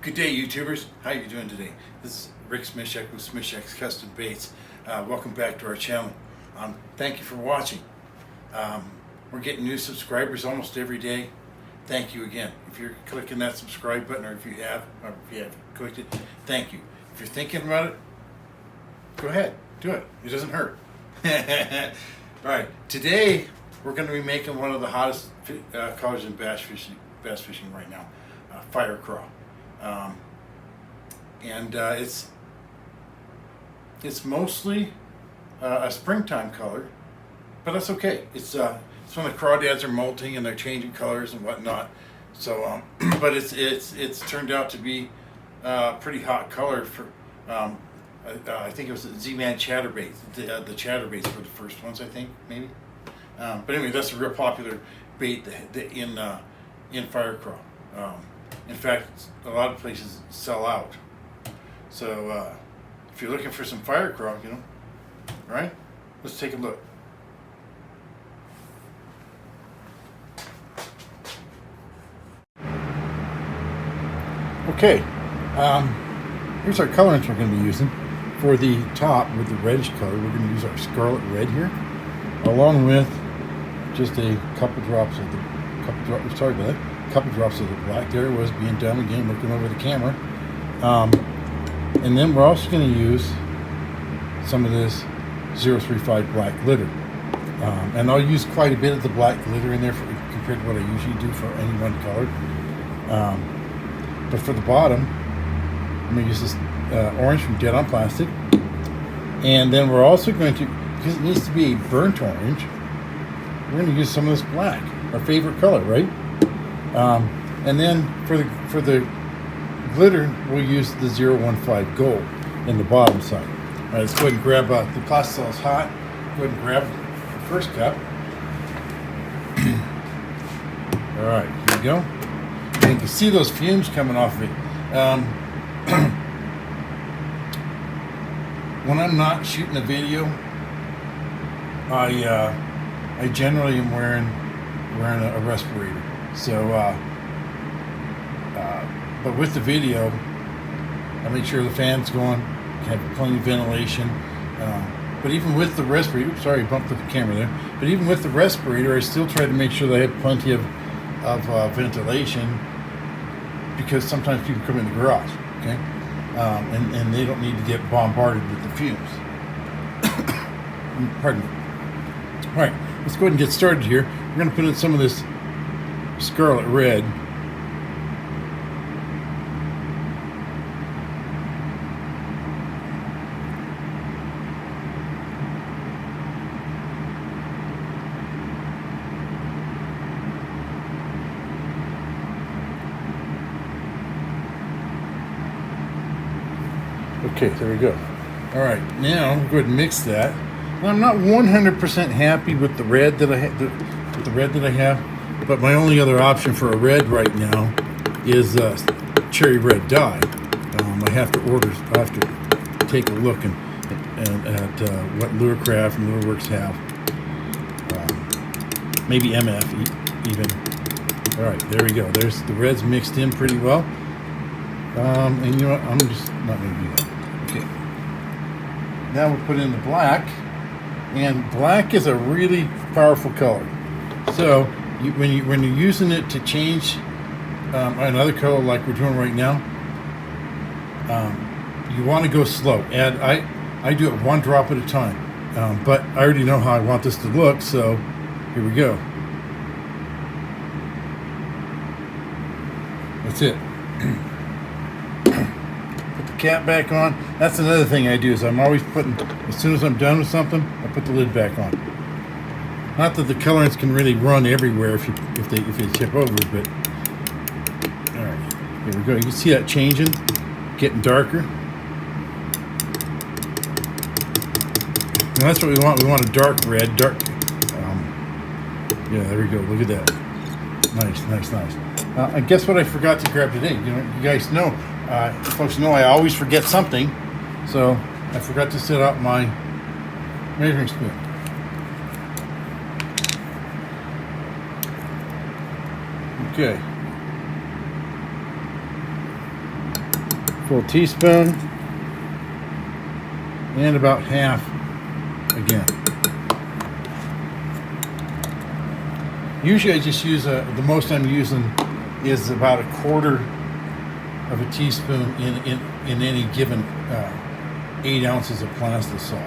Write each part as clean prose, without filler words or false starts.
Good day, YouTubers. How you doing today? This is Rick Smishek with Smishek's Custom Baits. Welcome back to our channel. Thank you for watching. We're getting new subscribers almost every day. Thank you again. If you're clicking that subscribe button, or if you have clicked it, thank you. If you're thinking about it, go ahead, do it. It doesn't hurt. All right, today we're going to be making one of the hottest colors in bass fishing right now, Firecraw. It's mostly a springtime color, but that's okay. It's when the crawdads are molting and they're changing colors and whatnot. So, but it's turned out to be a pretty hot color for. I think it was the Z-Man chatterbaits, the chatterbaits were the first ones, I think, maybe. But anyway, that's a real popular bait in Firecraw. In fact, a lot of places sell out. So if you're looking for some Firecraw, right? Let's take a look. Okay, here's our colorants we're going to be using. For the top with the reddish color, we're going to use our scarlet red here, along with just a couple drops of the couple drops of the black. There it was, being done again, looking over the camera. And then we're also going to use some of this 035 black glitter. And I'll use quite a bit of the black glitter in there compared to what I usually do for any one color. But for the bottom, I'm going to use this orange from Dead on Plastic. And then we're also going to, because it needs to be a burnt orange, we're going to use some of this black, our favorite color, right? And then for the glitter, we'll use the 015 gold in the bottom side. All right, let's go ahead and grab, the plastic is hot. Go ahead and grab the first cup. All right, here we go. And you can see those fumes coming off of it. When I'm not shooting a video, I generally am wearing a respirator. So, but with the video, I make sure the fan's going, have plenty of ventilation. But even with the respirator, oops, sorry, I bumped the camera there. But even with the respirator, I still try to make sure that I have plenty of ventilation, because sometimes people come in the garage, okay, and they don't need to get bombarded with the fumes. Pardon me. All right, let's go ahead and get started here. We're going to put in some of this scarlet red. Okay, there we go. All right, now we'll go ahead and mix that. Now, I'm not 100% happy with the red that I have, but my only other option for a red right now is cherry red dye. I have to take a look at what Lurecraft and Lureworks have. Maybe MF even. All right, there we go. There's the reds mixed in pretty well. And you know what? I'm just not going to do that. Okay. Now we'll put in the black, and black is a really powerful color. So when you're using it to change another color like we're doing right now, you want to go slow. And I do it one drop at a time, but I already know how I want this to look, so here we go. That's it. Put the cap back on. That's another thing I do, is I'm always putting, as soon as I'm done with something, I put the lid back on. Not that the colorants can really run everywhere if they tip over, but all right, here we go. You can see that changing, getting darker. And that's what we want. We want a dark red, yeah, there we go. Look at that. Nice. And guess what I forgot to grab today? You guys know, folks know I always forget something, so I forgot to set up my measuring spoon. Okay. full teaspoon, and about half again. Usually I just use the most I'm using is about 1/4 of a teaspoon in any given 8 ounces of plastisol.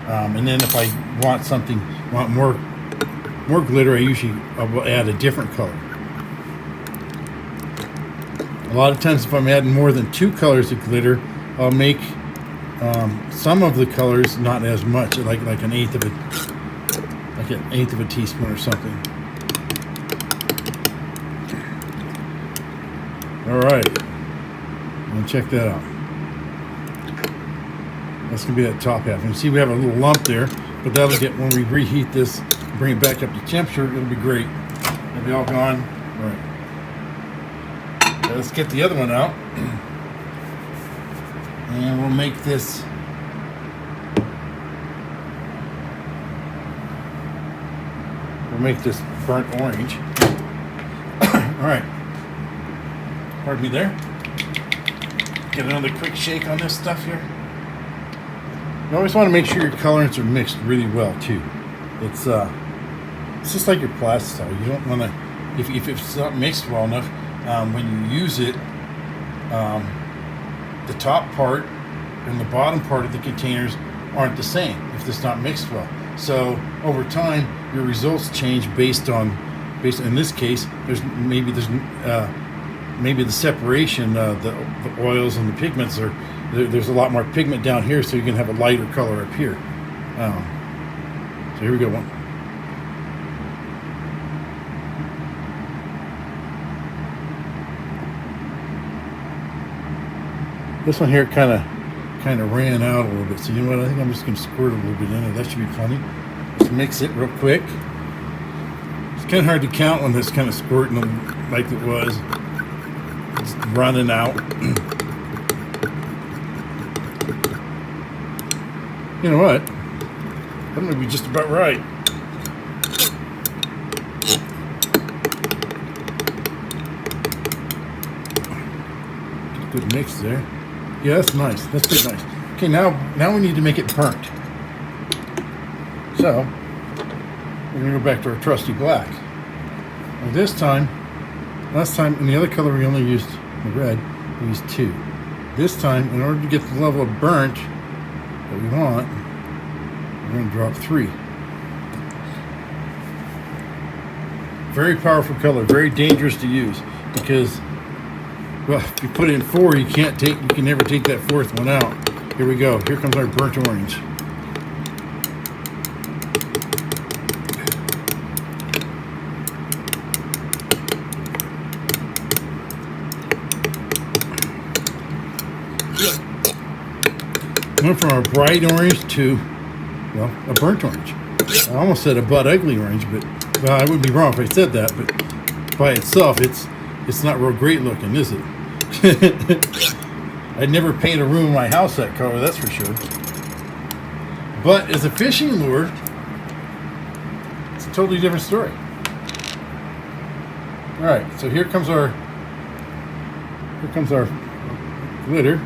And then if I want more glitter, I will add a different color. A lot of times if I'm adding more than 2 colors of glitter, I'll make some of the colors not as much, like an eighth of a teaspoon or something. All right, and check that out. That's gonna be that top half. And see, we have a little lump there, but that'll get, when we reheat this, bring it back up to temperature, it'll be great. It'll be all gone. All right. Now let's get the other one out, and we'll make this. We'll make this burnt orange. All right. Pardon me there. Get another quick shake on this stuff here. You always want to make sure your colorants are mixed really well too. It's just like your plastisol. You don't want to, if it's not mixed well enough, when you use it, the top part and the bottom part of the containers aren't the same if it's not mixed well. So over time, your results change based on in this case, maybe the separation, the oils and the pigments are. There's a lot more pigment down here, so you can have a lighter color up here. So here we go. This one here kind of ran out a little bit. So you know what? I think I'm just going to squirt a little bit in it. That should be funny. Just mix it real quick. It's kind of hard to count when it's kind of squirting like it was. It's running out. You know what? That might be just about right. Good mix there. Yeah, that's nice. That's pretty nice. Okay, now we need to make it burnt. So we're gonna go back to our trusty black. And this time, last time in the other color we only used the red. We used 2. This time, in order to get the level of burnt that we want, we're going to drop 3. Very powerful color, very dangerous to use because, well, if you put in 4, you can never take that 4th one out. Here we go. Here comes our burnt orange. Went from a bright orange to, well, a burnt orange. I almost said a butt ugly orange, but well, I would be wrong if I said that. But by itself, it's not real great looking, is it? I'd never paint a room in my house that color, that's for sure. But as a fishing lure, it's a totally different story. All right, so here comes our glitter.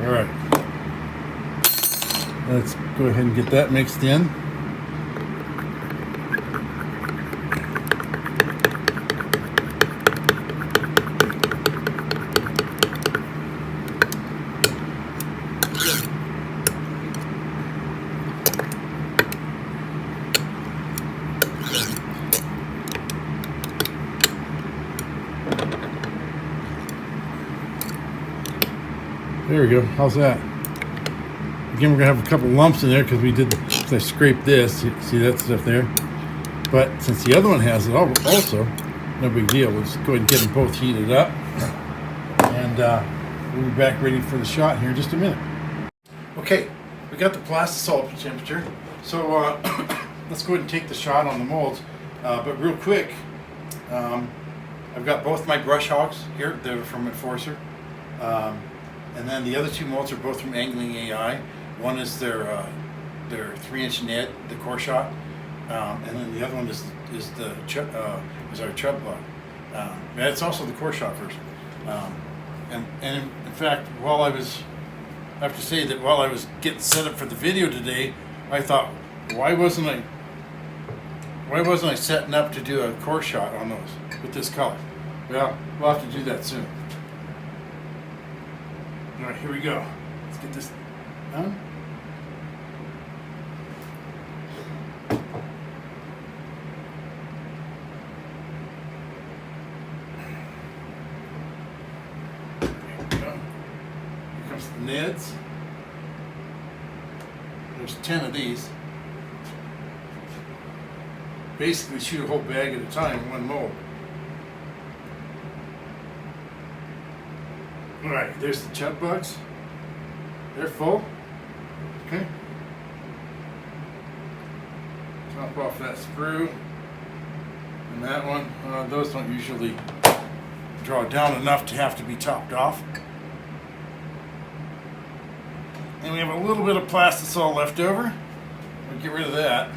All right, let's go ahead and get that mixed in. There we go. How's that? Again, we're gonna have a couple lumps in there because I scraped this. See that stuff there? But since the other one has it also, no big deal. We'll just go ahead and get them both heated up, and we'll be back ready for the shot here in just a minute. Okay, we got the plastisol temperature, so let's go ahead and take the shot on the molds. But real quick, I've got both my brush hogs here. They're from Enforcer. And then the other 2 molds are both from Angling AI. One is their 3-inch Ned, the core shot. and then the other one is our chub bug. And it's also the core shot version. And in fact, I have to say that while I was getting set up for the video today, I thought, why wasn't I setting up to do a core shot on those with this color? Well, we'll have to do that soon. All right, here we go. Let's get this done. Neds. There's 10 of these. Basically shoot a whole bag at a time in one mold. Alright, there's the chub bugs. They're full. Okay. Top off that screw. And that one, those don't usually draw down enough to have to be topped off. And we have a little bit of plastisol left over. We'll get rid of that.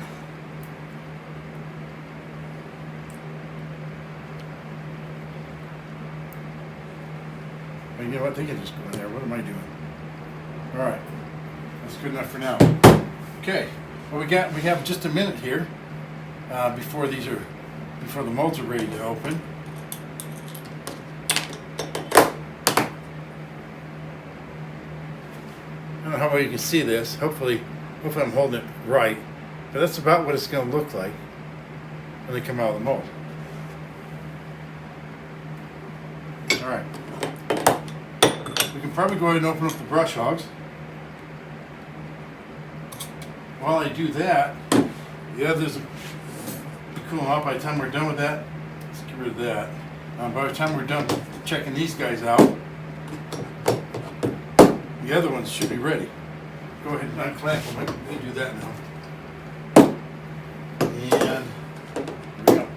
But you know what? They can just go in there. What am I doing? All right, that's good enough for now. Okay. Well, we have just a minute here before the molds are ready to open. I don't know how well you can see this. Hopefully I'm holding it right. But that's about what it's going to look like when they come out of the mold. All right. We can probably go ahead and open up the brush hogs. While I do that, the others will be cooling off. By the time we're done with that, let's get rid of that. By the time we're done checking these guys out, the other ones should be ready. Go ahead and unclamp them. We'll do that now. And here we go.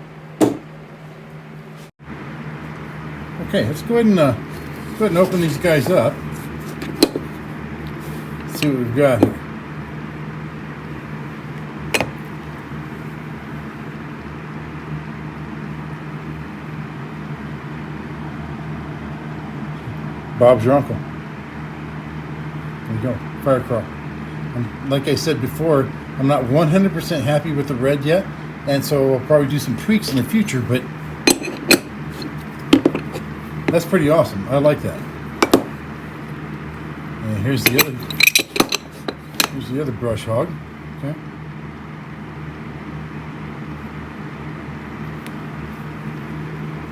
Okay, let's go ahead and open these guys up. Let's see what we've got here. Bob's your uncle. There you go, Firecraw. And like I said before, I'm not 100% happy with the red yet, and so I'll probably do some tweaks in the future, but that's pretty awesome. I like that. And here's the other brush hog. Okay.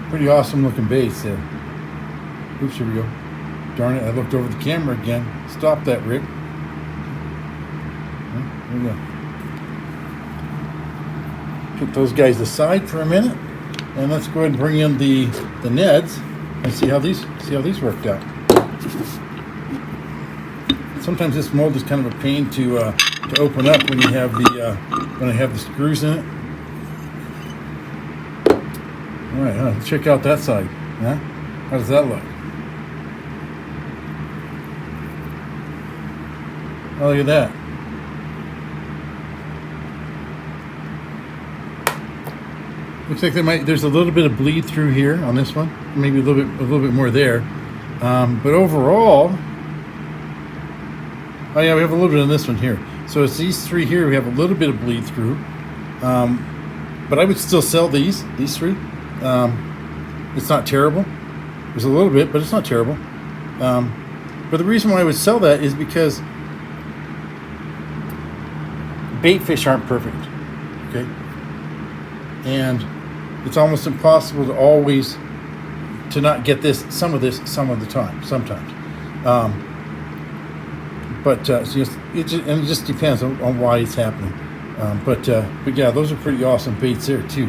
Pretty awesome looking baits there. Oops, here we go. Darn it, I looked over the camera again. Stop that, Rick. There we go. Put those guys aside for a minute, and let's go ahead and bring in the Neds and see how these worked out. Sometimes this mold is kind of a pain to open up when you have when I have the screws in it. All right, let's check out that side. Huh? How does that look? Oh, look at that. Looks like there's a little bit of bleed through here on this one. Maybe a little bit more there. But overall, oh yeah, we have a little bit on this one here. So it's these three here. We have a little bit of bleed through. But I would still sell these three. It's not terrible. There's a little bit, but it's not terrible. But the reason why I would sell that is because bait fish aren't perfect, okay? And it's almost impossible to not get some of the time, sometimes. It just depends on why it's happening. But yeah, those are pretty awesome baits there too.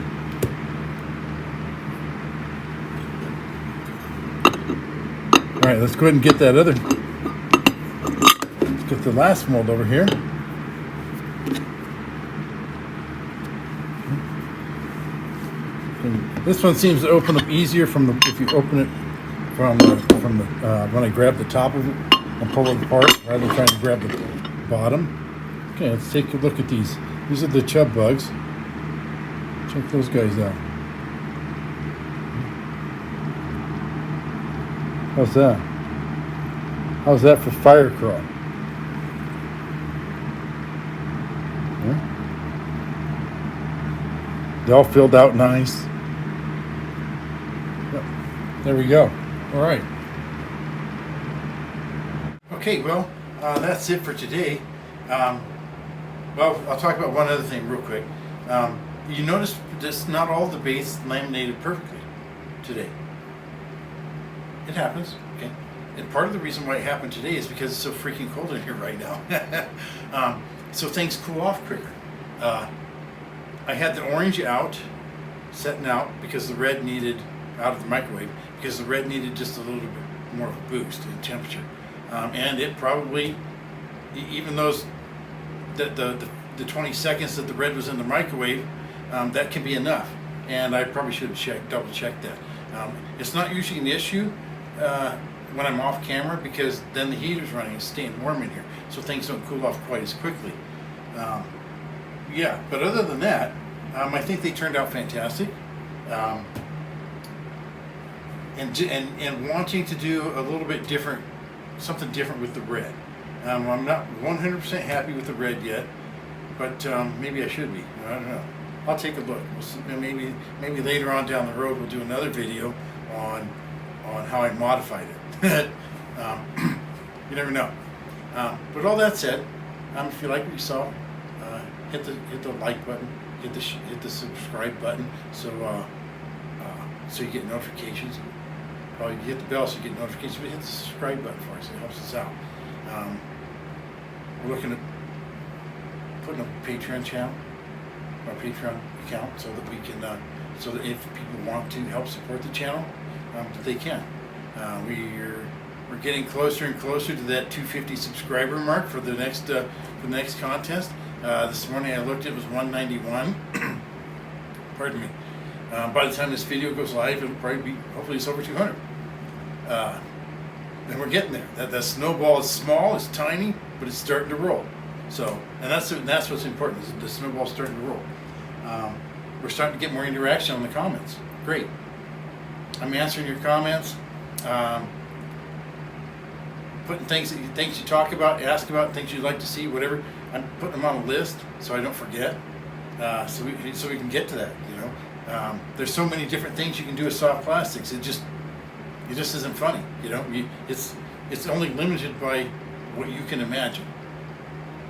All right, let's go ahead and get that let's get the last mold over here. And this one seems to open up easier if you open it from when I grab the top of it and pull it apart rather than trying to grab the bottom. Okay, let's take a look at these. These are the chub bugs. Check those guys out. How's that? How's that for Firecraw? Yeah. They all filled out nice. Yep. There we go. All right. Okay, well, that's it for today. Well, I'll talk about one other thing real quick. You notice this, not all the base laminated perfectly today. It happens, okay? And part of the reason why it happened today is because it's so freaking cold in here right now. So things cool off quicker. I had the orange out, setting out, because the red needed, out of the microwave, because the red needed just a little bit more of a boost in temperature. And it probably, even those, the 20 seconds that the red was in the microwave, that can be enough. And I probably should have double checked that. It's not usually an issue when I'm off camera, because then the heater's running and staying warm in here, so things don't cool off quite as quickly. Yeah, but other than that, I think they turned out fantastic. And wanting to do a little bit different, something different with the red. I'm not 100% happy with the red yet, but maybe I should be. I don't know. I'll take a look. Maybe later on down the road we'll do another video on how I modified it. You never know. But all that said, if you like what you saw, hit the like button, hit the subscribe button, so you get notifications. You hit the bell so you get notifications, but hit the subscribe button for us. It helps us out. We're looking at putting up a Patreon channel, our Patreon account, so that we can, so that if people want to help support the channel, that they can. We're getting closer and closer to that 250 subscriber mark for the next contest. This morning I looked, it was 191. Pardon me. By the time this video goes live, it'll probably be, hopefully it's over 200. And we're getting there. That snowball is small, it's tiny, but it's starting to roll. So, and that's what's important, is the snowball's starting to roll. We're starting to get more interaction on the comments. Great. I'm answering your comments, putting things you talk about, ask about, things you'd like to see, whatever. I'm putting them on a list so I don't forget, so we can get to that. You know, there's so many different things you can do with soft plastics. It just isn't funny. You know, it's only limited by what you can imagine.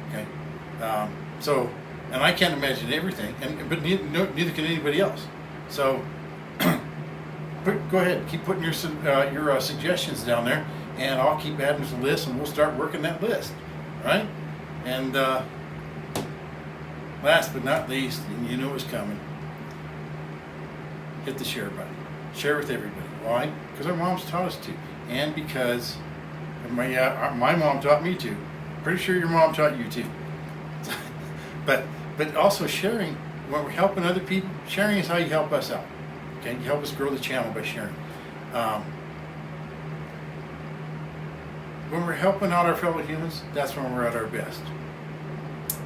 Okay, so, and I can't imagine everything, but neither can anybody else. So. Go ahead, keep putting your suggestions down there, and I'll keep adding to the list, and we'll start working that list, right? And last but not least, and you know what's coming, hit the share button. Share with everybody. Why? Because our moms taught us to, and because my mom taught me to. Pretty sure your mom taught you to. But also sharing, when we're helping other people, sharing is how you help us out. Okay, you help us grow the channel by sharing. When we're helping out our fellow humans, that's when we're at our best.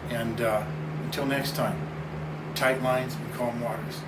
And until next time, tight lines and calm waters.